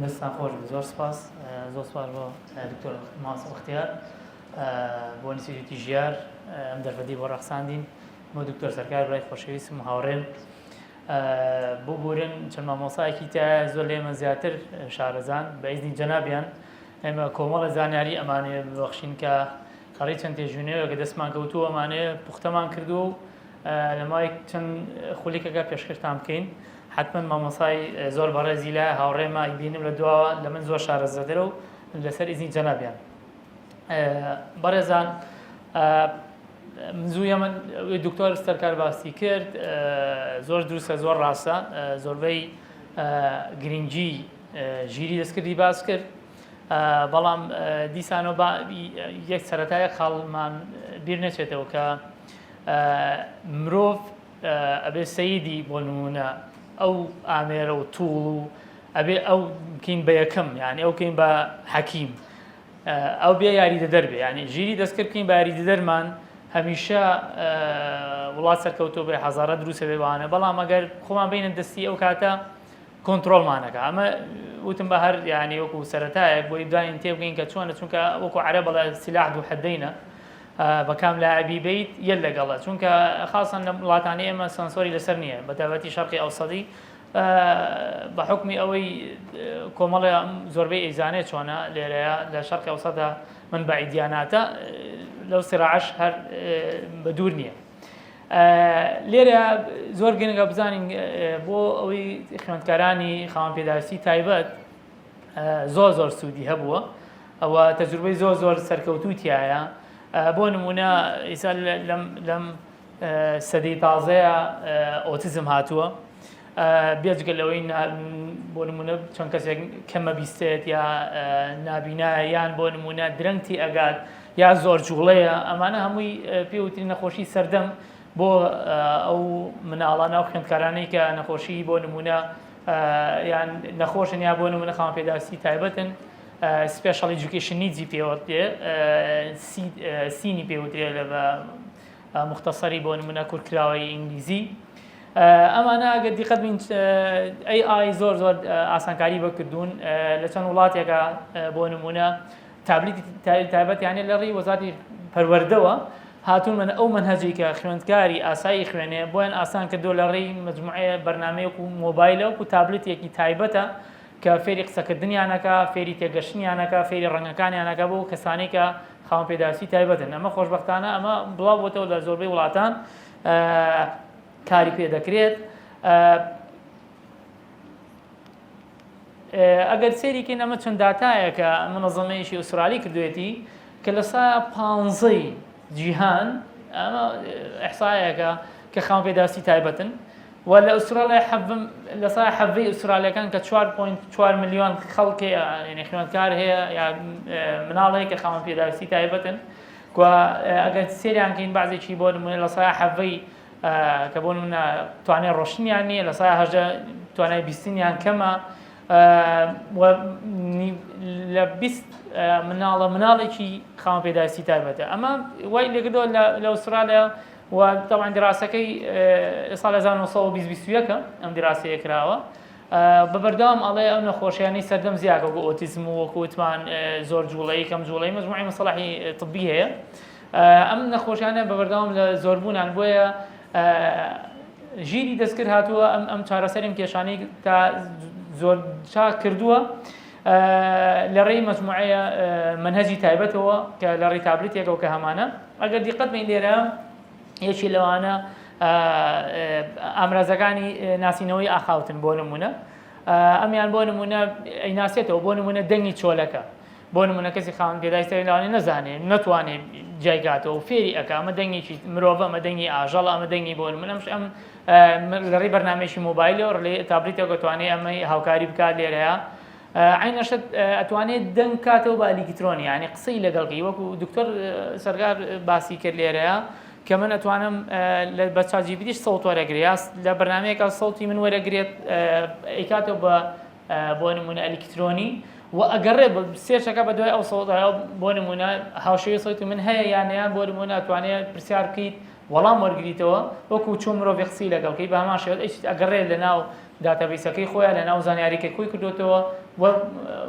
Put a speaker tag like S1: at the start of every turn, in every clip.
S1: دەستان خۆش بێ زۆر سپاس زۆر سپاس بۆ دکتۆر ماسە بەختیار بۆ ئینستیتیوتی ژیار ئەم دەرفەتی بۆ ڕەخساندین بۆ دکتۆر سەرکار برای خۆشەویستم هاوڕێم بۆ بورن چەند مامۆسایەکی تا زۆر لێمە زیاتر شارەزان بە ئیزنی جەنابیان ئێمە کۆمەڵە زانیاری ئەمانەیە ببەخشین کە قەڕی چەند تێژوونەوە کە دەستمان کەوتووە ئەمانەیە پوختەمان کردو و لە مای چەند خولێکەکە پێشکەشتان بکەین حتما مامۆسای زۆر بەڕێزی لە هاوڕێمە بینم لە دواوە لە من زۆر شارەزەدەرە و لەسەر ئیزنی جەنابیان بەڕێزان زوویە من دکتۆر سەرکار باسی کرد زۆر دروستە زۆر ڕاستە زۆربەی گرنگی ژیری دەستکردی باس کرد بەڵام دیسانەوە یەک سەرەتایە خاڵمان بیر نەچێتەوە کە مرۆڤ ئەبێ سەیدی بۆ نمونە ئەو ئامێرە و تووڵ و ئەبێ ئەو بکەین بە یەکەم یعنی ئەو بکەین بە حەکیم ئەو بێ یاریدە دەربێ ینی ژیری دەستکرد بکەین بە یاریدە دەرمان هەمیشە وڵات سەرکەوتۆ بێ حەزارە دروستە بێ بەوانە بەڵام ئەگەر خۆمان بینە دەستی ئەو کاتە کۆنتترۆلمانەکە ئەمە وتم بە هەر یعنی وەکو سەرەتایەک بۆی دوایین تێ بگەین کە چۆنە چونکە وەکو عەرە بەڵێ سیلاح دوو حەدەینە بەکام لاعبی بیت یەک لەگەڵە چونکە خاصن لە وڵاتانی ئێمە سەنسۆری لەسەر نییە بە تایبەتی شەرقی ئەوسەدی بە حکمی ئەوەی کۆمەڵی زۆربەی ئەیزانێت چۆنە لێرەیە لە شەرقی ئەوسەدا من بەعیدیاناتە لەو سراعەش هەر بە دوور نییە لێرە زۆر گرنگە بزانین بۆ ئەوەی خوێندکارانی خاوەن پێداویستی تایبەت زۆر سوودی هەبووە ئەوە تەجروبەی زۆر سەرکەوتووتیایە بۆ نمونە ئیسا لەم سەدەی تازەیە ئۆتیزم هاتووە بێجگە لەوەی بۆ نمونە چۆن کەسێک کەمە بیستێت یا نابینایە یان بۆ نمونە درەنگتی ئەگات یا زۆر جوڵەیە ئەمانە هەمووی پێوتری نەخۆشی سەردەم بۆ ئەو مناڵانە و خوێندکارانەی کە نەخۆشی بۆ نمونە یان نەخۆشن یا بۆ نمونە خاوەن پێداویستی تایبەتن سپیشال ئێجوکیشن نیدزی پێوترێ سینی پێوترێ لە بە مختصری بۆ نمونە کورتکراوەی ئینگلیزی ئەمانە ئەگەر دیقەت بین AI زۆر ئاسانکاری بکردوون لە چەند وڵاتێکە بۆ نمونە تابلیتی تایبەت یانێ لە ڕێی وەزارەتی پەروەردەوە هاتوون من ئەو منهەجی کە خوێندکاری ئاسایی خوێنێ بۆیان ئاسان کردو لە ڕێی مجموعەیە بەرنامەیەک و مۆبایلە و تابلتێکی تایبەتە کە فێری قسەکردنیانەکە فێری تێگەشتنیانەکە فێری ڕەنگەکانیانەکە بۆ کەسانی کە خاوەن پێداویستی تایبەتن ئەمە خۆشبەختانە ئەمە بڵاو بۆتەوە لە زۆربەی وڵاتان کاری پێ دەکرێت ئەگەر سێریکەین ئەمە چەند داتایە کە منەظەمەیەکی ئوسترالی کردوێتی کە لە سایە 15 جیهان ئەمە ئەحسایەکە کە خاوەن پێداویستی تایبەتن و لە ئوسترالیا لە سایە حەڤەی ئوسترالیەکان کە 4.4 ملیۆن خەڵکی یعنی خوێندکار هەیە یا مناڵەیە کە خاوەن پێداویستی تایبەتن و ئەگەر سێریان کەین بەعزێکی بۆ نمونە لە سایە حەڤەی کە بۆ نمونە توانای ڕۆشتنیان نییە لە سایە هەژدە توانای بیستنیان کەمە لە 20 مناڵێکی خاوەن پێداویستی تایبەتە ئەمە وای لێکردەوە لە ئوسترالیا و طبعا دراسەکەی ساڵ 1920 ئەم دراسەیە کراوە بەبەردەوام ئەڵێ ئەو نەخۆشیانی سەردەم زیاکە وەکو ئۆتیزم و وەکو وتمان زۆر جوڵەیی کەم جوڵەیی مەجموعی مەسەڵەحی طبی هەیە ئەم نەخۆشیانە بەبەردەوام لە زۆربوونان بۆیە ژیری دەستکرد هاتووە ئەم چارەسەریم کێشانەی تا زۆر چاک کردووە لە ڕێی مەجموعەیە منهەجی تایبەتەوە کە لە ڕێی تابلتێکەوە کە هەمانە ئەگەر دیقەت بین لێرە یەکی لەوانە ئامرازەکانی ناسینەوەی ئاخاوتن بۆ نمونە ئەمیان بۆ نمونە ئەیناسێتەوە بۆ نمونە دەنگی چۆلەکە بۆ نمونە کەسی خاوەن پێداویستی لەوانێ نەزانێ نەتوانێت جایگاتەوە فێری ئەکا ئەمە دەنگێکی مرۆڤ ئەمە دەنگی ئاژەڵ ئەمە دەنگی بۆ نمونە ئەم لە ڕێی بەرنامەیەکی مۆبایلەوە لێ تابلتێکە توانێت ئەمەی هاوکاری بکات لێرەیە عینەشت ئەتوانێت دەنگ کاتەوە بە ئەلیکترۆنی یعنی قسەی لەگەڵی وەکو دکتۆر سەرکار باسی کرد لێرەیە کە من ئەتوانم بە چاجیبیتیش سەوت وەرەگرێت لە بەرنامەیەکە سەوتی من وەرەگرێت ئەیکاتەوە بۆ نمونە ئەلیکترۆنی و ئەگەڕێ سێشەکە بە دوای ئەو سەوتایە بۆ نمونە هاوشێوی سەوتی من هەیە یانیان بۆ نمونە ئەتوانێت پرسیار بکەیت وەڵام وەرگریتەوە وەکو چۆن مرۆڤ قسەی لەگەڵکەی بە هەمان شێوە ئەگەڕێ لە ناو داتابیسەکەی خۆیان لە ناو زانیاریکە خۆی کردوتەوە و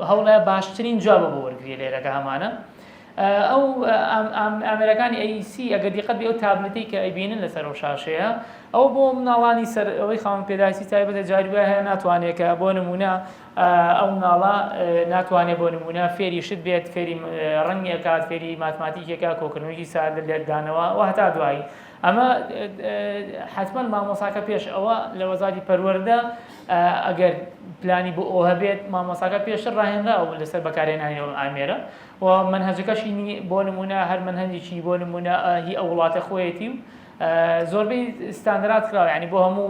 S1: هەوڵە باشترین جوابە بۆ وەرگری لێرەکە هەمانە ئەو ئامێرەکانی AEC ئەگەر دیقەت بێ ئەو تابلەتەی کە ئەیبینن لەسەر ئەو شاشەیە ئەو بۆ مناڵانی سەر ئەوەی خاوەن پێداویستی تایبەتە جاریوە هەیە ناتوانێت کە بۆ نمونە ئەو مناڵە ناتوانێت بۆ نمونە فێری شت بێت فێری ڕەنگێکات فێری ماتماتیکێکا کۆکردنەوەی سادە لێدانەوە و هەتا دوایی ئەمە حتمما مامۆساکە پێش ئەوە لە وەزاری پەروەردە ئەگەر پلانی بۆ ئەو هەبێت مامۆساکە پێشتر ڕاهێنرا ئەو لەسەر بەکارهێنانی ئەو ئامێرە و منهەجەکەشی بۆ نمونە هەر منهەجێکی بۆ نمونە هی ئەو وڵاتە خۆیەتی و زۆربەی ستاندرات کراوە یعنی بۆ هەموو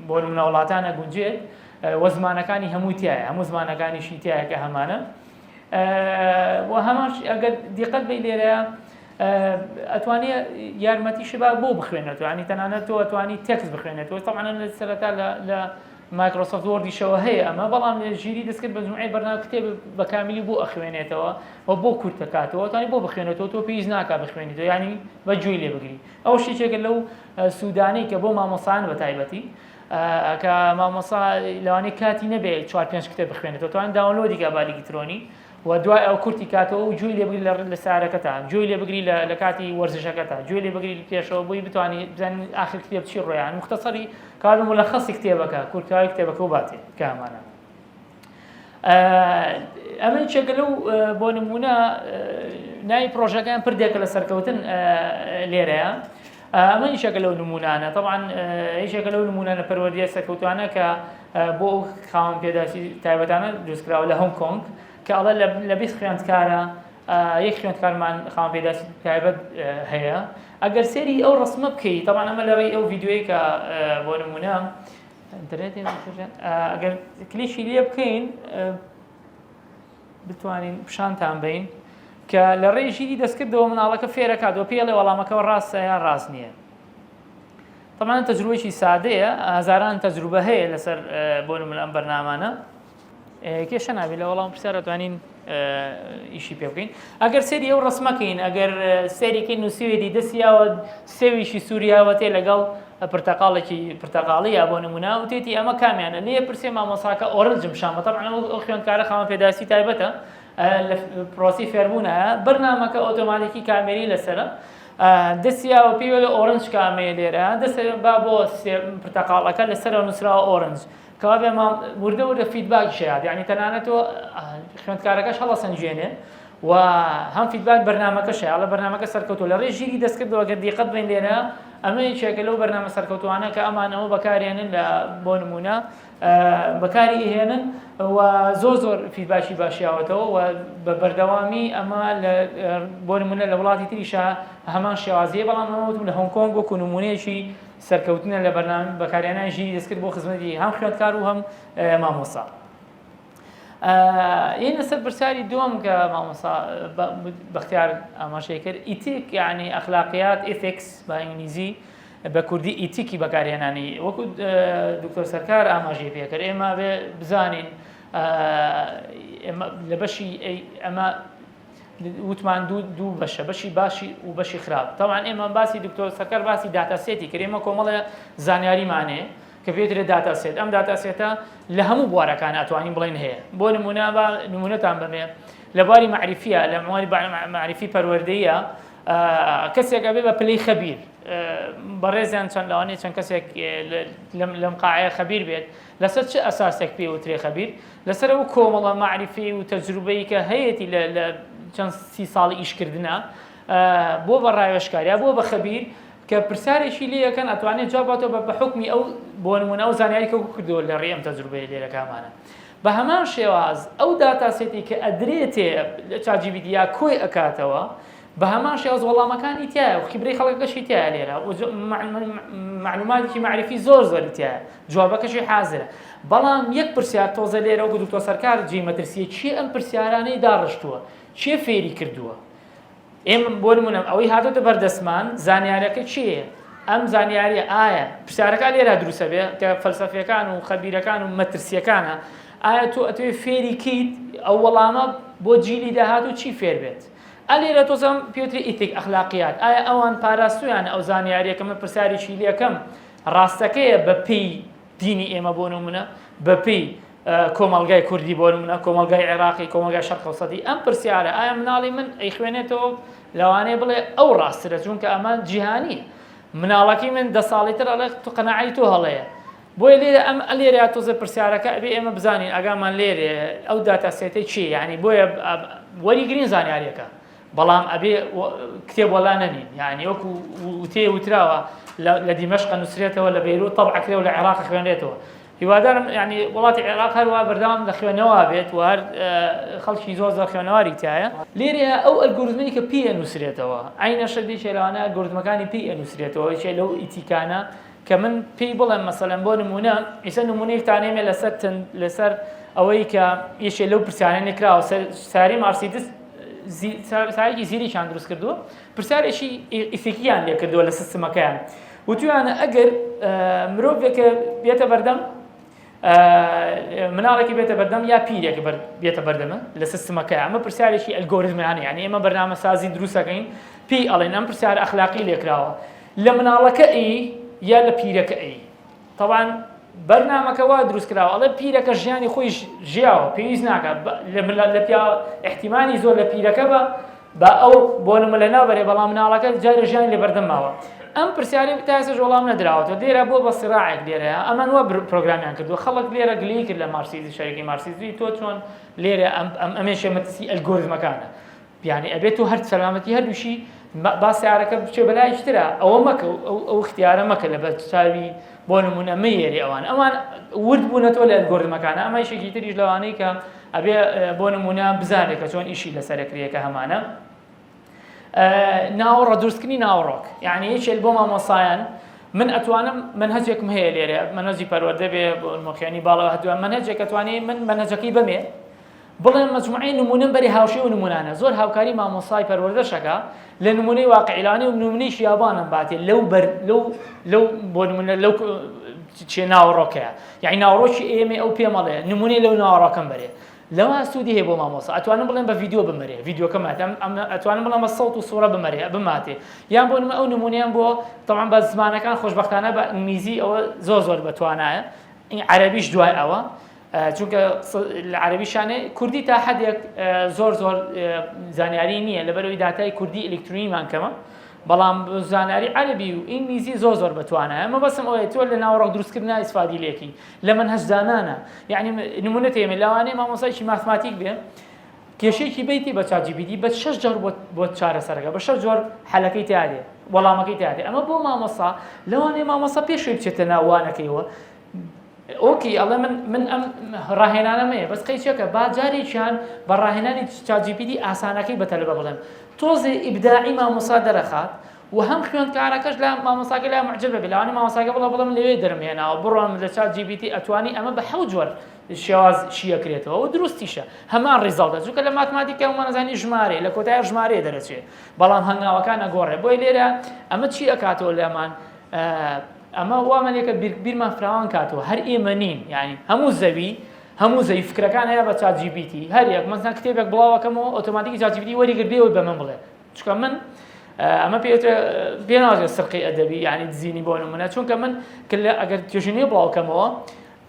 S1: بۆ نمونە وڵاتانە گونجێت و زمانەکانی هەمووی تایە هەموو زمانەکانیشی تایە کە هەمانە و هەماش ئەگەر دیقەت بێ لێرەیە ئەتوانێت یارمەتیشی بۆ بخوێنێتەوە ینی تەنانەت تۆ ئەتوانی تێکست بخوێنێتەوە طبعاً لە سەرەتا لە مایکرۆسۆفت وۆردیشەوە هەیە ئەمە بەڵام لە ژیری دەستکرد بە جموعی بەرنامە کتێب بە کامیلی بۆ ئەخوێنێتەوە و بۆ کورت دەکاتەوە توانی بۆ بخوێنێتەوە تۆ پێویست ناکات بخوێنیتەوە ینی بە گوێی لێ بگری ئەو شتێکە لەو سوودانەی کە بۆ مامۆسان بە تایبەتی کە مامۆسا لەوانەیە کاتی نەبێت 4-5 کتێب بخوێنێتەوە توان داونلۆدی کە با ئەلکترۆنی و دوای ئەو کورتی کاتەوە و گوێی لێ بگری لە سارەکەتە گوێی لێ بگری لە کاتی وەرزشەکەتە گوێی لێ بگری پێشەوە بۆی بتوانانی بزانین ئاخر کتێب چی ڕۆیان مختصری کار مولەخەسی کتێبەکە کورتایی کتێبەکە و باتێ کە ئەمانە ئەمە چێکە لەو بۆ نمونە ناوی پرۆژەکەیان پردێکە لە سەرکەوتن لێرەیە ئەمە هیچێکە لەو نمونانە طبعاً هیچێکە لەو نمونانە پەروەردیە سەرکەوتوانە کە بۆ خاوەن پێداویستی تایبەتانە دروستکراوە لە هۆنگ کۆنگ کە ئەڵە لە 20 خوێندکارە یەک خوێندکارمان خاوەن پێداویستی تایبەت هەیە ئەگەر سێری ئەو ڕسمە بکەیت طبعاً ئەمە لەڕێی ئەو ڤیدیۆی کە بۆ نمونە ئینتەرنێتی ئەگەر کلیکی لێ بکەین بتوانین پیشانتان بین کە لە ڕێی ژیری دەستکردەوە مناڵەکە فێرەکاتەوە پێڵێ وەڵامەکەەوە ڕاستە یان ڕاست نییە طبعاً تەجروبەیەکی سادەیە هەزاران تەجروبە هەیە لەسەر بۆ نمونە ئەم بەرنامانە کێشە نابێت لە وەڵام پرسیارە توانین ئیشی پێ بکەین ئەگەر سێری ئەو ڕسمەکەین ئەگەر سێریکەین و سوێدی دەستیاوە سێویشی سووریاوە تێ لەگەڵ پرتەقاڵێکی پرتەقاڵی یا بۆ نمونە و تێتی ئەمە کامیانە لێ پرسێ مامۆساکە ئۆرنجم شامە طبعاً ئەو خوێندکارە خاوەن پێداویستی تایبەتە لە پرۆسی فێربوونەیە بەرنامەکە ئۆتۆماتیکی کامێری لەسرە دەستیاوە پێوە لە ئۆرنج کامێ لێرە دەست با بۆ پرتەقاڵەکە لەسەرەوە نووسراوە ئۆرنج کەوا بێ وردە وردە فیدباکی شەیاد یعنی تەنانەتەوە خوێندکارەکەش هەڵەسەنجێنێ و هەم فیدباک بەرنامەکەشە ئەڵە بەرنامەکە سەرکەوتووە لە ڕێی ژیری دەستکردەوە گەر دیقەت بین لێرە ئەمە یەکێکە لەو بەرنامە سەرکەوتوانە کە ئەمانەوە بەکارهێنن لە بۆ نمونە بەکاری هێنن و زۆر فیدباکی باشیاوەتەوە و بە بەردەوامی ئەمە بۆ نمونە لە وڵاتی تریشە هەمان شێوازیە بەڵام ئەمەوتم لە هۆنگ کۆنگ وەکو نمونەیەکی سەرکەوتنە لە بەرنامە بەکارهێنانی ژیری دەستکرد بۆ خزمەتی هەم خوێندکار و هەم مامۆسا این سر برساری دوم که مامۆستا بەختیار ئاماژەی کرد ئیتیک یعنی ئەخلاقیات ئیتیکس بە ئینگلیزی بە کوردی ئیتیکی بەکارهێنانی وەکو دکتۆر سەرکار ئاماژەی پێ کرد ئێمە بێ بزانین لە بەشی ئەمە وتمان دوو بەشە بەشی باشی و بەشی خراپ طبعاً ئێمە باسی دکتۆر سەرکار باسی داتاسێتی کرد ئێمە کۆمەڵە زانیاریمانێ کە پێدرێت داتاسێت ئەم داتاسێتە لە هەموو بوارەکان ئەتوانین بڵێن هەیە بۆ نمونەتان بمێ لە بواری معریفیە لە بواری معریفی پەروەردەیە کەسێکە بێ بە پلەی خەبیر بەڕێزیان چەند لەوانەیە چەند کەسێک لەم قاعەیە خەبیر بێت لەسەر چه ئەساسێک پێ وترێ خەبیر لەسەر ئەو کۆمەڵە معریفی و تەجروبەی کە هەیەی لە چەند 30 ساڵی ئیشکردنە بۆ بە ڕایۆشکاریە بۆ بە خەبیر کە پرسیارێکی لێ یەکەن ئەتوانێت جواباتەوە بە حکمی ئەو بۆ نمونە ئەو زانیاری کە کردووە لە ڕێی ئەم تەجروبەیە لێرەکانمانە بە هەمان شێواز ئەو داتاسێتی کە ئەدرێتێ لە ChatGPT یا کۆی ئەکاتەوە بە هەمان شێواز وەڵامەکانی تایە و خیبرەی خەڵکەکەشی تایە لێرە معلوماتێکی معرفی زۆری تایە جوابەکەشی حازرە بەڵام یەک پرسیار تۆزە لێرە و دکتۆر سەرکار جێی مەترسیە چی ئەم پرسیارانەی داڕشتووە چێ فێری کردووە ئێمە بۆ نمونە ئەوەی هاتۆتە بەردەستمان زانیاریەکە چییە ئەم زانیاریە ئایا پرسیارەکان لێرە دروستە بێ کە فەلسەفیەکان و خەبیرەکان و مەترسیەکانە ئایا تۆ ئەتوێ فێری کیت ئەو وەڵامە بۆ جیلی داهات و چی فێر بێت ئەلێرە تۆزەم پێوتری ئیتیک ئەخلاقیات ئایا ئەوان پاراستویان ئەو زانیاریەکەمە پرسیارێکی لێکەم ڕاستەکەیە بە پێی دینی ئێمە بۆ نمونە بەپێی کۆمەڵگای کوردی بۆ نمونە کۆمەڵگای عێراقی کۆمەڵگای شەرق ئەوسەطی ئەم پرسیارە ئایا مناڵی من ئەی خوێنێتەوە لەوانەیە بڵێ ئەو ڕاسترە چونکە ئەمە جیهانیە مناڵەکەی من 10 ساڵیتر ئەڵێ تو قەناعەتی تۆ هەڵەیە بۆیە لێرە ئەم لێرە تۆزە پرسیارەکە ئەبێ ئێمە بزانین ئەگامان لێرێ ئەو داتاسێتەی چی یعنی بۆیە وەریگرین زانیاریەکە بەڵام ئەبێ کتێب وەڵا نەنین یعنی وەکو وتێ وتراوە لە دیمەشق نووسرێتەوە لە بەیروت طەبع کرێ و لە عێراق خوێنرێتەوە هیوادارم یعنی وڵاتی عێراق هەروە بەردەوام لە خوێنەوە بێت و هەر خەڵکی زۆر خوێنەواری تایە لێرە ئەو ئەلگۆریتمەی کە پێ نووسرێتەوە عینە شەدی لەوانە ئەلگۆریتمەکانی پێ نووسرێتەوە چێ لەو ئیتیکانە کە من پێی بڵێم مەسەلەن بۆ نمونە ئیسە نمونەیەکتانێمێ لەسەر ئەوەی کە یەکێ لەو پرسیارانێ کراوە ساری مارسیدس سارێکی زیریشان دروست کردووە پرسیارێکی ئیفیکیان لێ کردووە لە سیستمەکەیان وتویانە ئەگەر مرۆڤێکە بێتە بەردەم مناڵێکی بێتە بەردەم یا پیرێکی بێتە بەردەمە لە سیستمەکە ئەمە پرسیارێکی ئەلگۆریتمانە یعنی ئێمە بەرنامەسازی دروستەکەین پێی ئەڵێن ئەم پرسیارە ئەخلاقی لێکراوە لە مناڵەکە یا لە پیرەکە طبعا بەرنامەکە وا دروست کراوە ئەڵێ پیرەکە ژیانی خۆی ژیاوە پێویست ناکات لە پیا احتیمانی زۆر لە پیرەکە بە ئەو بۆ نمە لە ناوبەرێ بەڵام مناڵەکە جارە ژیانی لێ بەردەم ماوە ئەم پرسیاری تاسەش وەڵام نەدراوەتەوە لێرە بۆ بە سراعێک لێرەیە ئەمان وە پرۆگرامیان کردووە خەڵک لێرە گلی کرد لە مارسیزی شەریکی مارسیزی تۆ چۆن لێرە ئەمێشە مەترسی ئەلگۆریتمەکانە یعنی ئەبێت تو هەر سەلامەتی هەردووشی باسیارەکە بچێ بەلایشترە ئەوە مەکە ئەو اختیارە مەکە لە بەرچاوی بۆ نمونە مەیێری ئەوان ورد بوونەتەوە لە ئەلگۆریتمەکانە ئەمە یەکێکی تریش لەوانەی کە ئەبێ بۆ نمونە بزانێت کە چۆن ئیشی لەسەرەکرێکە هەمانە ناوەڕە دروستکردنی ناوەڕۆک یعنی یەکێک بۆ مامۆسایان من ئەتوانم منهەجێکم هەیە لێرە منهەجی پەروەردە بێ بۆ مۆخیانی باڵەوە هەدووە منهەجێک ئەتوانێت من منهەجەکەی بمێ بڵێن مەجموعەی نمونەم بەری هاوشێ و نمونانە زۆر هاوکاری مامۆسای پەروەردەشەکە لە نمونەی واقعیلانی و نمونەی شیابانم باتێ لەو بۆ نمونە لەو چێ ناوەڕۆکەیە یعنی ناوەڕۆکی ئێمە ئەو پێمەڵێ نمونەی لەو ناوەڕۆکەم بەرێ لەوە سوودی هەیە بۆ مامۆسا ئەتوانم بڵێن بە ڤیدیۆ بمەرێ ڤیدیۆکە ماتێ ئەتوانم بڵێن بە سەوت و سوورە بماتێ یان بۆ نمە ئەو نمونەیان بۆ تەمان بە زمانەکان خۆشبەختانە بە ئینگلیزی ئەوە زۆر بەتوانایە عەرەبیش دوای ئەوە چونکە لە عەرەبیشانێ کوردی تا حەدێک زۆر زانیاری نییە لەبەرەوەی داتای کوردی ئەلکترۆنیمان کەمە بەڵام زانیاری عەرەبی و ئینگلیزی زۆر بەتوانایە ئەمە بەسم ئەوەیە تۆ لە ناوەڕۆک دروستکردنا ئیسفادی لێکی لە منهەجدانانە یعنی نمونە تێمە لەوانەیە مامۆسایکی ماتماتیک بێ کێشەیەکی بیتی بە چاجیبیتی بە 6 جۆر بۆ چارەسەرەکە بە 6 جۆر حەلەکەی تیادێ وەڵامەکەی تیادێ ئەمە بۆ مامۆسا لەوانەیە مامۆسا پێشوی بچێتە ناوانەکەیەوە ئۆکی ئەڵێ من ئەم ڕاهێنانەمەیە بەس قەیچەکە با جارێکیان بە ڕاهێنانی چاجیبیتی ئاسانەکەی بەتەلە بڵێم تۆزێ ئیبداعی مامۆسا دەرەخات و هەم خوێندکارەکەش لە مامۆساکە لا معجبە بێ لەوانەیە مامۆساکە بڵێم لەوێ دەرمێناوە بڕۆم لە چاجیبیتی ئەتوانی ئەمە بە 7 جۆر شێواز شیەکرێتەوە و دروستیشە هەمان ڕیزاڵتە چونکە لە ماتماتیکا ومانەزانی ژمارە لە کۆتای ژمارە دەرەچێت بەڵام هەنگاوەکان ئەگۆڕێ بۆی لێرە ئەمە چی ئەکاتەوە لەمان ئەمە وامەلێکە بیرمان فراوان کاتەوە هەر ئێمە نین یعنی هەموو زەوی فکرەکان هەیە بە چاجیبیتی هەر یەک مثلا کتێبێک بڵاوەکەمەوە ئۆتۆماتیکی چاجیبیتی وەریگردێەوە بە من بڵێ چونکە من ئەمە پێناوێت سرقی ئەدەبی یعنی دزینی بۆ نمونە چونکە من ئەگەر توێژینەیە بڵاوکەمەوە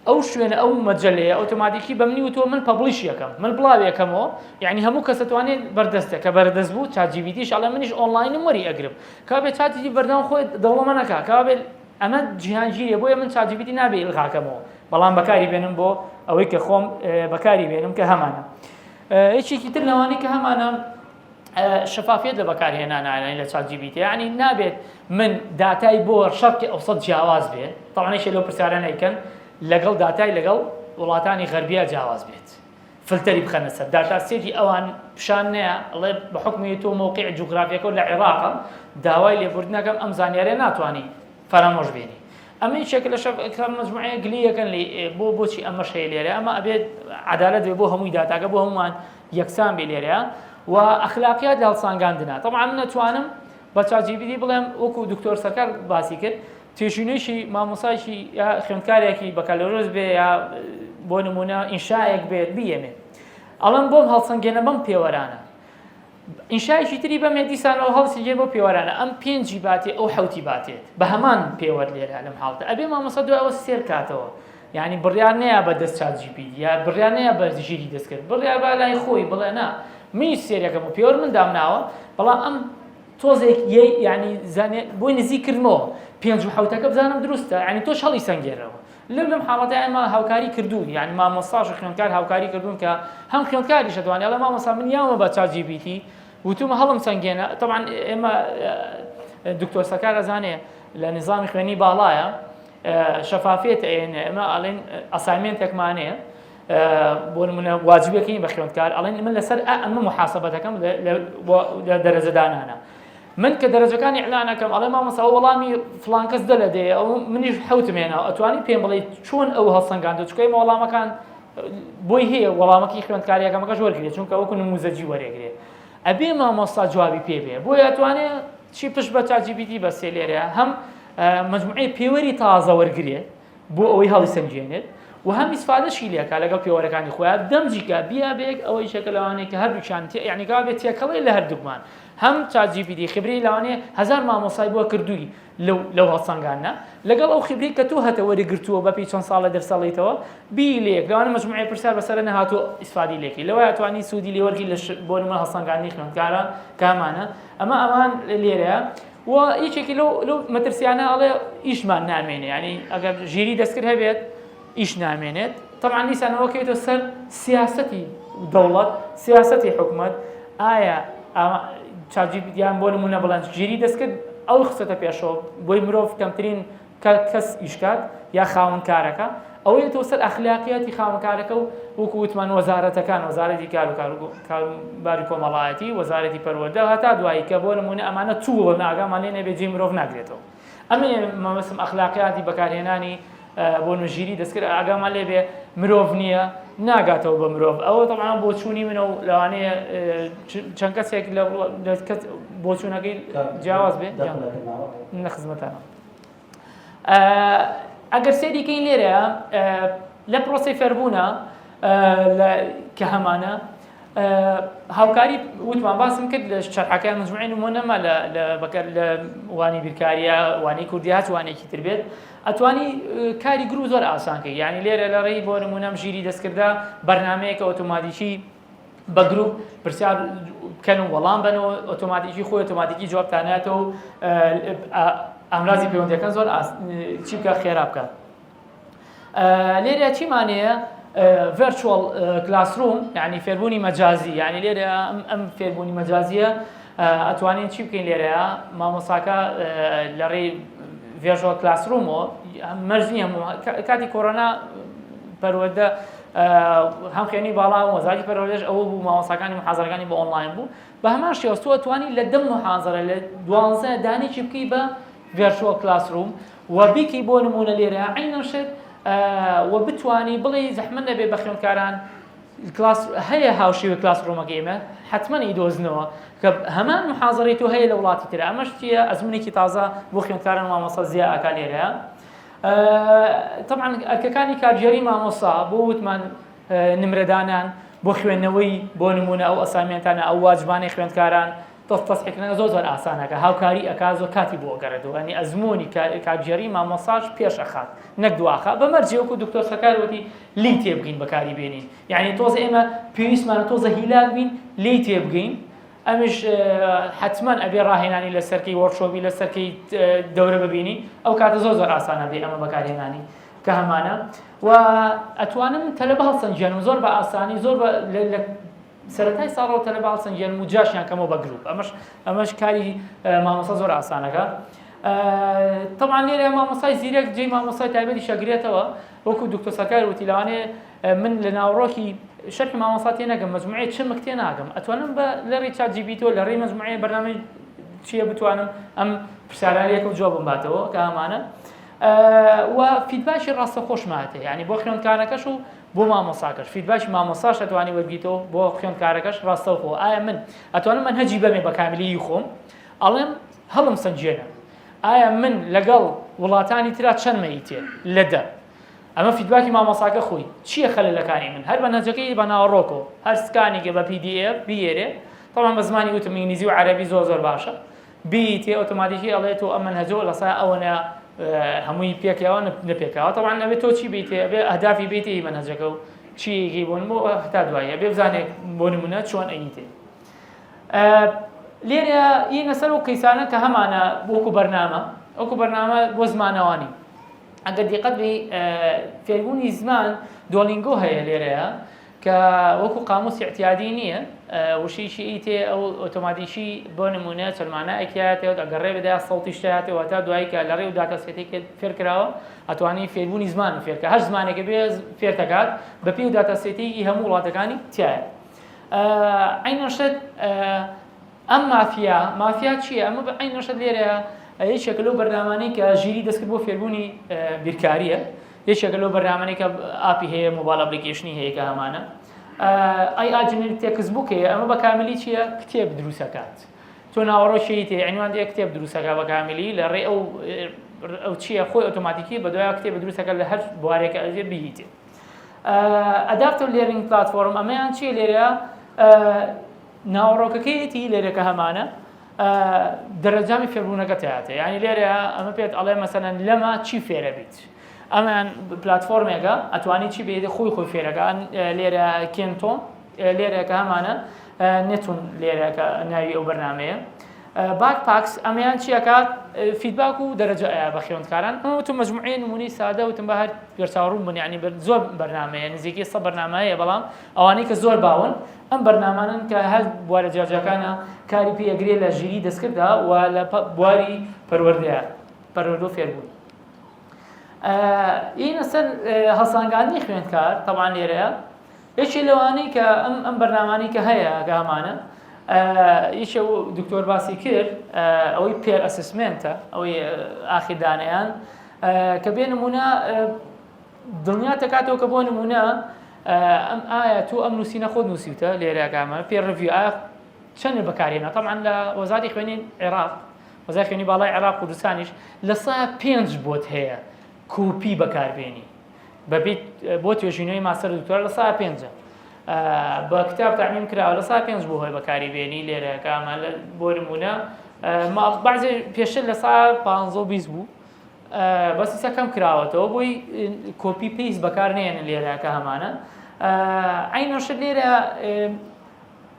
S1: ئەو شوێنە ئەو مەجەلەیە ئۆتۆماتیکی بە منی و تۆ من پەبلیش یەکەم من بڵاوێکەمەوە یعنی هەموو کەس دەتوانێت بەردەستە کە بەردەست بوو چاجیبیتیش ئەڵێ منیش ئۆنلاینم وەری ئەگرم کابێت چاجیبیتی بەردەوام خۆی دەوڵەمە نەکا کابێت ئەمە جیهانگیریە بۆیە من چاجیبیتی نابێ ئیلغاکەمەوە بەڵام بەکاری بێنم بۆ ئەوەی کە خۆم بەکاری بێنم کە هەمانە یەکێکی تر لەوانەی کە هەمانە شەفافیت لە بەکارهێنانە لە چاجیبیتی یعنی نابێت من داتای بۆ شەرقی ئەوسەط جیاواز بێت تەڵانەیشە لەو پرسیارە نیکەن لەگەڵ داتای لەگەڵ وڵاتانی غەربیە جیاواز بێت فلتەری بخەنە سەر داتاسێتی ئەوان پیشان نەیە ئەڵێ بە حکمی تۆ موقع جوگرافیەکە و لە عێراقە داوای لێبوردنەکەم ئەم زانیارە ناتوانانی فەرامۆش بێنی ئەمە هیچێکە لە شەکەم مەجموعەیە گلیەکەن بۆچی ئەمەش هەیە لێرە ئەمە ئەبێت عەدالەت بێ بۆ هەمووی داتاکە بۆ هەمومان یەکسان بێ لێرەیە و ئەخلاقیات لە هەڵسانگاندنا طبعا من نەتوانم بە چاجیبیتی بڵێم وەکو دکتۆر سەرکار باسی کرد توێژینەیەکی مامۆسایکی یا خوێندکارێکی بەکالۆرۆس بێ یا بۆ نمونە ئینشایەک بێت بیەمێ ئەڵێم بۆم هەڵسەنگێنە بەم پێوەرانە ئینشایشی تری بەم دیسانەوە هەڵسەنجێ بۆ پێوەرانە ئەم پێنجی باتێ ئەو حوتی باتێت بە هەمان پێوەەر لێرە لەم حاڵتە ئەبێ مامۆستا دوایەوە سێر کاتەوە یعنی بڕیار نەیە بە دەست ChatGPT یا بڕیار نەیە بە ژیری دەستکرد بڕیار با لای خۆی بڵێ نا منی سێریەکەم و پێوەەر من دامناوە بەڵام ئەم تۆزێک یعنی زانێ بۆی نزیکردنەوە پێنج و حوتەکە بزانم دروستە ینی تۆش هەڵی سەنگێرەوە لەم حاڵەتە ئەمە هاوکاری کردوون یعنی مامۆستاش و خوێندکار هاوکاری کردوون کە هەم خوێندکاریش دەتوانێت لە مامۆستا من یاومە بە ChatGPT وتومە هەڵم سەنگێنە طبعا ئێمە دکتۆر سەکار ئەزانێ لە نظامی خوێنی باڵایە شەفافێت ئێنێ ئەمە ئەڵێن ئەسایمێنتێکمانەیە بۆ نمونە واجبەکەین بە خوێندکار ئەڵێن من لەسەر ئەمە محاسەبەتەکەم لە دەرەجەدانانە من کە دەرەجەکانی ئیعلانەکەم ئەڵێ مامۆستا وەڵامی فڵان کەس دەلە دێ ئەو منیش حوتمێنەوە ئەتوانی پێم بڵێ چۆن ئەو هەڵسەنگاندە چکەی وەڵامەکان بۆی هەیە وەڵامەکەی خوێندکاریەکەمەکەش وەرگێت چونکە وەکو نموزەجی وەرێگرێت ئەبێ مامۆستا جوابی پێ بێ بۆیە ئەتوانێت چی پشت بە ChatGPT بەسێ لێرەیە هەم مجموعەی پێوەری تازە وەرگرێت بۆ ئەوەی هەڵی سەنجێنێت و هەم ئیسفادەشی لێکا لەگەڵ پێوەرەکانی خۆیان دەمجیکە بیا بێک ئەوەی شەکە لەوانەیە کە هەردووچیان یعنی کا بێت تێکەڵی لە هەردووکمان هەم ChatGPT خبرەی لەوانەیە هەزار مامۆسای بۆ کردووی لەو هەڵسەنگانە لەگەڵ ئەو خبرەی کە تۆ هەتە وەرەگرتووە بەپی چەند ساڵە دەرسەڵیتەوە بی لێک لەوانە مجموعەی پرسیار بەسەر نەهاتوو ئیسفادی لێکی لەوەیە توانی سوودی لێوەرگی بۆ نمونە هەڵسەنگاندنی خوێندکاران کامانە ئەمە ئەمان لێرەیە و هیچێکی لەو مەترسیانە ئەڵێ ئیشمان نامێنێ ینی ئەگەر ژیری دەستکرد هەبێت ئیش نامێنێت طبعا نیسانەوە کەیتە سەر سیاسەتی دەوڵەت سیاسەتی حکومەت ئایا ChatGPTیان بۆ نمونە بڵند ژیری دەستکرد ئەو خستە پێشەوە بۆی مرۆڤ کەمترین کەس ئیشکات یا خاوەنکارەکە ئەوەیە تۆ سەر ئەخلاقیاتی خاوەنکارەکە و وەکو وتمان وەزارەتەکان وەزارەتی کاروباری کۆمەڵایەتی وەزارەتی پەروەردە هەتا دوایی کە بۆ نمونە ئەمانە تووڵە ناگامان لێ نەبێت جێی مرۆڤ ناگرێتەوە ئەمە مەبەستم ئەخلاقیاتی بەکارهێنانی بۆ نوژیری دەستکرد ئاگامان لێ بێ مرۆڤ نییە ناگاتەوە بە مرۆڤ ئەوە طبعا بۆ چوونی منە و لەوانەیە چەند کەسێک بۆ چوونەکەی جیاواز بێ نە خزمەتانە ئەگەر سێریکەین لێرەیە لە پرۆسی فێربوونە کە هەمانە هاوکاری وتمان باسم کرد لە شەرحەکەی مجموعەی نمونەمە لە وانی بیرکاریە وانی کوردی هات وانێکی تر بێت ئەتوانی کاری گرو زۆر ئاسانکەی یعنی لێرە لە ڕێی بۆ نمونەم ژیری دەستکردە بەرنامەیەکە ئۆتۆماتیکی بە گروپ پرسیار بکەن و وەڵام بنەوە ئۆتۆماتیکی خۆی ئۆتۆماتیکی جوابتانێتەوە و ئامرازی پەیوەندیەکان زۆر چی بکە خێرا بکات لێرە چیمانەیە virtual classroom یعنی فێربوونی مەجازی یعنی لێرە ئەم فێربوونی مەجازیە ئەتوانین چی بکەین لێرەیە مامۆستاکە لە ڕێی virtual classroomەوە مەرجنی هەموو کاتی کۆڕۆنا پەروەردە هەم خوێنی باڵا و وەزارەتی پەروەردەش ئەوە بوو مامۆستاکانی محازەرەکانی بە ئۆنلاین بوو بە هەمان شێوە تۆ ئەتوانی لە دەم محازەرە لە 12 دانێکی بکەی بە virtual classroom و بیکەی بۆ نمونە لێرە عینەن شت و بتوانی بڵێ زەحمەت نەبێ بە خوێندکاران هەیە هاوشێوە کلاسڕۆمەکە ئێمە حتمما ئیدۆزنەوە کە هەمان محازەڕی تۆ هەیە لە وڵاتی ترە ئەمەش چیە ئەزمونێکی تازە بۆ خوێندکاران مامۆستا زیە ئاکا لێرەیە طبعا ئەرکەکانی کارژێری مامۆستا بۆ وتمان نمرەدانان بۆ خوێندنەوەی بۆ نمونە ئەو ئەسایمێنتانە ئەو واجبانەی خوێندکاران تەسحیحکردنەوە زۆر ئاسانەکە هاوکاری ئەکا زۆر کاتی بۆ گەڕێتەوە ئەنی ئەزمۆنی کارژێری مامۆستاش پێش ئەخات نەک دواخە بەمەرجێ وەکو دکتۆر سەکار وتی لی تێبگەین بەکاری بێنین یعنی تۆزە ئێمە پێویستمانە تۆزە هیلاک بین لی تێبگەین ئەمش حتمما ئەبێ ڕاهێنانی لەسەرکەی وەرکشۆپی لەسەرکەی دەورە ببینی ئەو کاتە زۆر ئاسانە بێ ئەمە بەکارهێنانی کە هەمانە و ئەتوانم تەلەبە هەڵسەنجێنم زۆر بە ئاسانی زۆر سەرەتای ساڵەوە تەلەبە هەڵسەنجێنم و جاشیان کەمەوە بە گروپ ئەمەش کاری مامۆستا زۆر ئاسانەکە طبعا لێرە مامۆستای زیرەک جێی مامۆستای تایبەتی شەگرێتەوە وەکو دکتۆر سەکار وتی لەوانەیە من لە ناوڕۆکی شەرحی مامۆستا تێ نەگەم مەجموعەی چمک تێ ناگەم ئەتوانم بە لە ڕێی ChatGPT لە ڕێی مەجموعەی بەرنامەی چییە بتوانم ئەم پرسیارانەیەکە و جوابم باتەوە کە ئەمانە و فیدباکی ڕاستە خۆشماتێ یعنی بۆ خوێندکارەکەش و بۆ مامۆستاکەش فیدباکی مامۆستاش ئەتوانی وەرگیتەوە بۆ خوێندکارەکەش ڕاستەوخۆ ئایا من ئەتوانم منهەجی بەمێ بە کاملی خۆم ئەڵێم هەڵم سەنجێنە ئایا من لەگەڵ وڵاتانی ترا چەند مەیتێ لەدە ئەمە فیدباکی مامۆستاکە خۆی چییە خەلەلەکانی من هەر بە نەجەکەی بە ناوەڕۆکەوە هەر سکانێکە بە PDF بیێرێ طبعا بە زمانی وتم ئینگلیزی و عەرەبی زۆر باشە بیتی ئۆتۆماتیکی ئەڵێت و ئەم منهەجە لەسا ئەوەنە هەمووی پێکەوە نەپێکەوە طبعا ئەبێت تۆ چی بیتێ ئەبێ ئەهدافی بیتی منهەجەکە و چیەکەی بۆ نمو هەتا دوایە ئەبێ بزانێت بۆ نمونە چۆن ئەیتێ لێرە یەنە سەر و کەیسانە کە هەمانە وەکو بەرنامە بۆ زمانەوانی ئەگەر دیقەت بێ فێربوونی زمان دۆلینگۆ هەیە لێرەیە کە وەکو قاموسی اعتیادی نییە وشیشی ئیتێ ئەو ئۆتۆماتیکی بۆ نمونە چەلمانایەکیاتێ ئەگەڕێ بدە سەڵتی شتاتەوە تا دوایی کە لە ڕێ و داتەسێتێکت فێرکراوە ئەتوانی فێربوونی زمان فێرکە هەر زمانێکە بێ فێر دەکات بە پێی و داتەسێتێکی هەموو وڵاتەکانی تایە عینەشت ئەم مافیا چییە؟ ئەمە عینەشت لێرەیە یەکێکە لەو بەرنامانەی کە ژیری دەستکرد بۆ فێربوونی بیرکاریە یەکێکە لەو بەرنامانەی کە ئاپی هەیە مۆبایل ئەپلیکیشنی هەیە کە هەمانە ئای تێکسبووک هەیە ئەمە بە کاملی چییە؟ کتێب دروستەکات تۆ ناوەڕۆشی تێ عنوان دێ کتێب دروستەکە بە کاملی لە ڕێ ئەو چییە خۆی ئۆتۆماتیکی بە دوای کتێب دروستەکە لە هەر بوارێکە ئەژێ بییتێ ئەداپتۆر لێرنینگ پلاتفۆرم ئەمەیان چیە لێرە ناوەڕۆکەکەیەتی لێرەکە هەمانە دەرەجامی فێربوونەکە تایاتێ یعنی لێرە ئەمە پێت ئەڵێ مەسەلەن لەمە چی فێرە بیت ئەمان پلاتفۆرمێکە ئەتوانی چی بێت خۆی فێرەکە لێرە کێنتۆن لێرەکە هەمانە نێتون لێرەکە ناوی ئەو بەرنامەیە باک پاکس ئەمەیان چیەکات فیدباک و دەرەجە بە خوێندکاران ئەمەوتم مەجموعەیە نمونەی سادە وتم بە هەر پێرچاوڕوون بوون یعنی زۆر بەرنامەیە نزیکی 100 بەرنامەیە بەڵام ئەوانەی کە زۆر باون ئەم بەرنامانن کە هەر بوارە جیاجەکانە کاری پێگرێ لە ژیری دەستکردا و لە بواری پەروەردە فێربوون ئینە سەر هەڵسانگاندنی خوێندکار طبعا لێرەیە یەکێ لەوانەی کە ئەم بەرنامانی کە هەیە گامانە یەکێ دکتۆر باسی کرد ئەوەی پێر ئەسسمنتە ئەوەی ئاخیردانیان کە بێ نمونە دڵنیا دەکاتەوە کە بۆ نمونە ئایا تۆ ئەم نووسینە خۆت نووسیتە لێرەکەمە پێ ڕڤیو ئایا چەند بەکارهێنا طبعا لە وەزارەتی خوێنی عێراق وەزارەتی خوێنی باڵای عێراق و کوردستانیش لە 105 بۆت هەیە کۆپی بەکاربێنی بەبێت بۆ توێژینەوەی ماستەر دکتۆرا لە 105 بە کتاب تەعمیم کراوە لە 105 بۆ هۆی بەکاریبێنی لێرەکەمە بۆ نمونە بەعزێ پێشتر لە 115 بوو بەس ئێستا کەم کراوەتەوە بۆی کۆپی پیس بەکارنێنن لێرەکە هەمانە عینەشت لێرە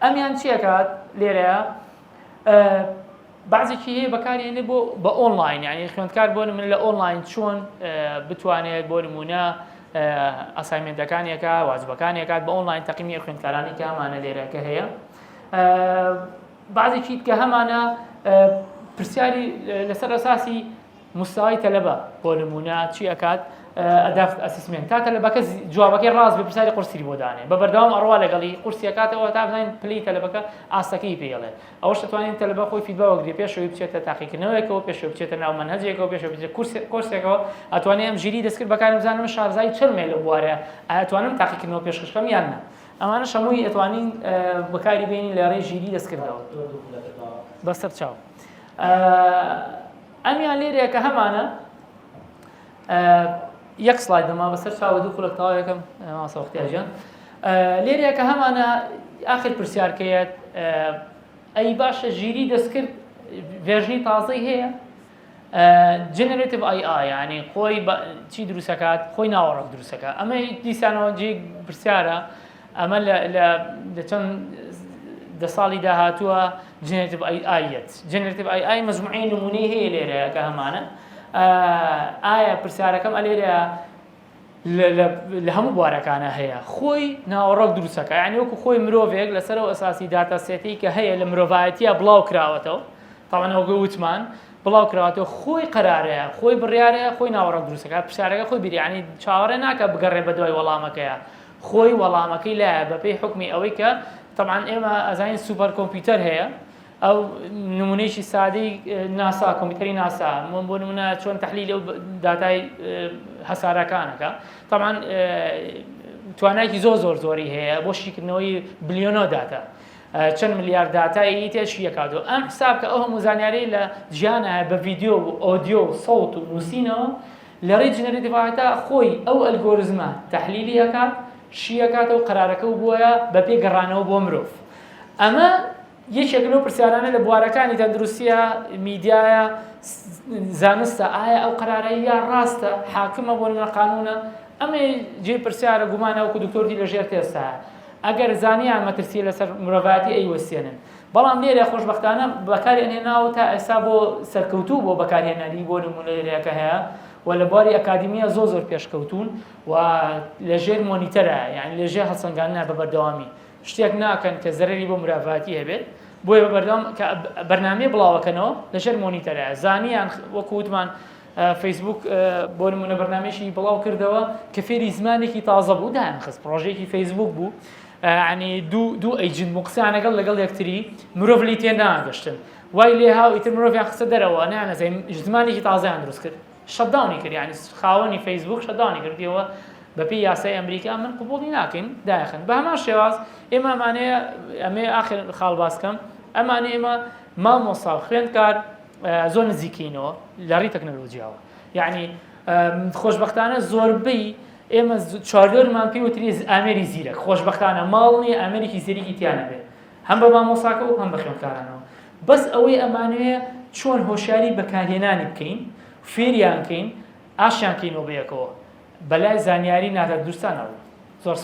S1: ئەمیان چیەکات لێرەیە بعضێکی هەیە بەکارێنێ بۆ بە ئۆنلاین یعنی خوێندکار بۆ من لە ئۆنلاین چۆن بتوانێت بۆ نمونە ئەسایمنتەکانیەکە واجبەکانیەکات بە ئۆنلاین تەقیمی خوێندکارانی کە هەمانە لێرەکە هەیە بعضێکی کە هەمانە پرسیاری لەسەر ئەساسی مستەوای تەلەبە بۆ نمونە چی ئەکات ئەدافت ئەسسمنت تا تەلەبەکە جوابەکەی ڕاست بە پرسیاری قورسی بۆ دانێ بە بەردەوام ئەڕوا لەگەڵی قورسیەکاتەوە تا بزانین پلەی تەلەبەکە ئاستەکەی پێڵێ ئەوەش دەتوانین تەلەبە خۆی فیدباک وەگرێ پێشەوەی بچێتە تاقیکردنەوەیەکەوە پێشەوە بچێتە ناو منهەجێکەوە پێشەوە بچێتە کورسێکەوە ئەتوانێ ئەم ژیری دەستکرد بەکارم بزانم شارزای چەرمێ لە بوارە ئەتوانم تاقیکردنەوە پێشکەشکەم یان نە ئەمانە شەمووی ئەتوانین بەکاری بێنین لە ڕێی ژیری دەستکردەوە بەسەر چاو ئەمیان لێرەیە کە هەمانە یەک سلای دەما بەسەر چاوە دوو خولەکتەوە یەکەم ماسەوەختیاژیان لێرەیە کە هەمانە ئاخر پرسیارکەیەت ئەی باشە ژیری دەستکرد ڤێرژنی تازەی هەیە جنراتیڤ ئای ئای یعنی خۆی چی دروستەکات خۆی ناوەڕۆک دروستەکە ئەمە دیسانەوە جێ پرسیارە ئەمە لە چەند دە ساڵی داهاتووە جنراتیڤ ئای ئایەت جنراتیڤ ئای ئای مەجموعەی نمونەی هەیە لێرەیە کە هەمانە ئایا پرسیارەکەم ئەلێرە لە هەموو بوارەکانە هەیە خۆی ناوەڕۆک دروستەکە یعنی وەکو خۆی مرۆڤێک لەسەرەوە ئەساسی داتاسێتی کە هەیە لە مرۆڤایەتیە بڵاو کراوەتەوە تاوانەوەگە وتمان بڵاو کراوەتەوە خۆی قەرارەیە خۆی بڕیارەیە خۆی ناوەڕۆک دروستەکە پرسیارەکە خۆی بیری ینی چاوەڕێ ناکە بگەڕێ بە دوای وەڵامەکەیە خۆی وەڵامەکەی لایە بەپێی حکمی ئەوەی کە طبعا ئێمە ئەزانین سوپەر کۆمپیوتەر هەیە ئەو نمونەیەکی سادەی ناسا کۆمپیوتەری ناسا من بۆ نمونە چۆن تەحلیل ئەو داتای هەسارەکانەکە طبعا توانایەکی زۆری هەیە بۆ شیکردنەوەی بلیۆنۆ داتا چەند ملیارد داتایی تێشیەکاتەوە ئەم حساب کە ئەو هەموو زانیارەی لە ژیانە بە ڤیدیۆ و ئۆدیۆ و سەوت و نووسینەوە لە ڕێی جنەراتیڤەکە خۆی ئەو ئەلگۆریزمە تەحلیلیەکات شیەکاتەوە قەرارەکە و بۆیە بەپێ گەڕانەوە بۆ مرۆڤ ئەمە یەکێک لەو پرسیارانە لە بوارەکانی تەندروستیە میدیایە زانستە ئایا ئەو قەرارەیە ڕاستە حاکمە بۆ لە قانونە ئەمە جێ پرسیارە گومانە وەکو دکتۆری لەژێر تێستایە ئەگەر زانیان مەترسی لەسەر مرۆڤایەتی ئەیوەستێنن بەڵام لێرە خۆشبەختانە بەکارهێناوە تا ئێستا بۆ سەرکەوتوو بۆ بەکارهێنانی بۆ نمونە لێرەکە هەیە و لە بواری ئەکادیمیە زۆر پێشکەوتون و لەژێر مۆنیتەرە یعنی لەژێر هەڵسەنگاندنە بە بەردەوامی شتێک ناکەن کە زەرەری بۆ مرۆڤایەتی هەبێت بۆیە بە بەردەوام کە بەرنامەیە بڵاوەکەنەوە لەژێر مۆنیتەرە زانیان وەکو وتمان فەیسبوک بۆ نمونە بەرنامەیەکی بڵاو کردەوە کە فێری زمانێکی تازە بوو دانخست پرۆژەیەکی فەیسبوک بوو ینی دوو ئەیجنت قسەیان لەگەڵ یەکتری مرۆڤ لی تێ ناگەشتن وای لێ هاو ئیتر مرۆڤیان خستە دەرەوە نانەزای زمانێکی تازەیان دروست کرد شەتداونی کرد یعنی خاوەنی فەیسبوک شەتداونی کردیەوە بەپێی یاسای ئەمریکا من قبوڵی ناکەین داخن بە هەمان شێواز ئێمە ئەمانەیە ئەمێ ئاخر خاڵ باسکەم ئەمانە ئێمە مامۆستا خوێندکار زۆر نزیکینەوە لە ڕێی تەکنۆلۆژیاوە یعنی خۆشبەختانە زۆربەی ئێمە چواردۆرمان پێی وتری ئامێری زیرەک خۆشبەختانە ماڵ نیە ئامێرێکی زیرەکی تیانە بێت هەم بە مامۆستاکە و هەم بە خوێندکارانەوە بەس ئەوەی ئەمانەیە چۆن هۆشیاری بەکارهێنانی بکەین فێریان کەین ئاشیان کەینەوە بەیەکەوە بەلای زانیاری نادەدروستانەوە زۆر سپاس